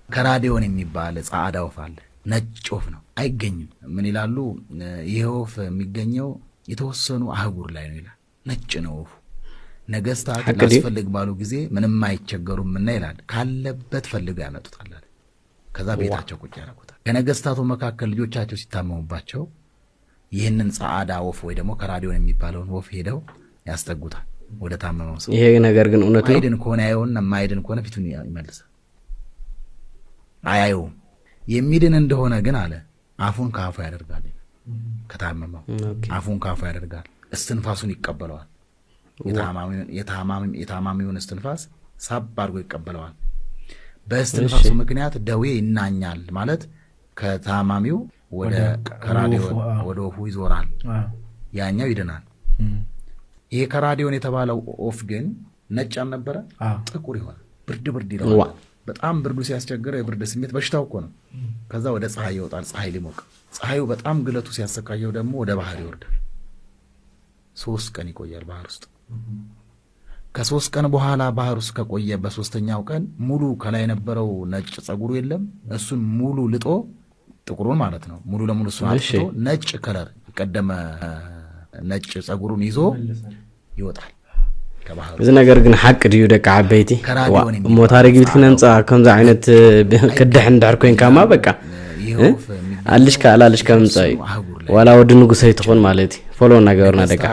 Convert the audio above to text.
ከራዲዮን የሚባል ጻዕዳ ወፍ አለ። ነጭ ወፍ ነው፣ አይገኝም። ምን ይላሉ? ይሄ ወፍ የሚገኘው የተወሰኑ አህጉር ላይ ነው ይላል። ነጭ ነው ወፉ። ነገስታት ላስፈልግ ባሉ ጊዜ ምንም አይቸገሩም እና ይላል ካለበት ፈልገው ያመጡታል። ከዛ ቤታቸው ቁጭ ያደርጉታል። ከነገስታቱ መካከል ልጆቻቸው ሲታመሙባቸው ይህንን ጻዕዳ ወፍ ወይ ደግሞ ከራዲዮን የሚባለውን ወፍ ሄደው ያስጠጉታል ወደ ታመመው ሰው። ይሄ ነገር ግን እውነት ነው። አይድን ከሆነ ያየውና ማይድን ከሆነ ፊቱን ይመልሳል። አያየውም። የሚድን እንደሆነ ግን አለ አፉን ካፉ ያደርጋል። ከታመመው አፉን ካፉ ያደርጋል። እስትንፋሱን ይቀበለዋል። የታማሚውን እስትንፋስ ሳብ አድርጎ ይቀበለዋል። በእስትንፋሱ ምክንያት ደዌ ይናኛል ማለት ከታማሚው ወደ ከራዲዮን ወደ ወፉ ይዞራል። ያኛው ይድናል። ይሄ ከራዲዮን የተባለው ወፍ ግን ነጭ አልነበረ፣ ጥቁር ይሆናል። ብርድ ይለዋል። በጣም ብርዱ ሲያስቸግረው የብርድ ስሜት በሽታው እኮ ነው። ከዛ ወደ ፀሐይ ይወጣል። ፀሐይ ሊሞቅ ፀሐዩ በጣም ግለቱ ሲያሰቃየው ደግሞ ወደ ባህር ይወርዳል። 3 ቀን ይቆያል ባህር ውስጥ። ከ3 ቀን በኋላ ባህር ውስጥ ከቆየ በሶስተኛው ቀን ሙሉ ከላይ የነበረው ነጭ ጸጉሩ የለም፣ እሱን ሙሉ ልጦ ጥቁሩን ማለት ነው ሙሉ ለሙሉ እሱን አጥቶ ነጭ ከለር ቀደመ ነጭ ጸጉሩን ይዞ ይወጣል ከባህር። እዚ ነገር ግን ሐቅ ድዩ ደቃ ዓበይቲ ሞታሪ ግብት ክነንጻ ከምዛ ዓይነት ክድሕ እንዳር ኮይንካማ በቃ አልሽ ካላልሽ ከምጻይ ዋላ ወድ ንጉሰይ ትኾን ማለት ፎሎ ነገርና ደቃ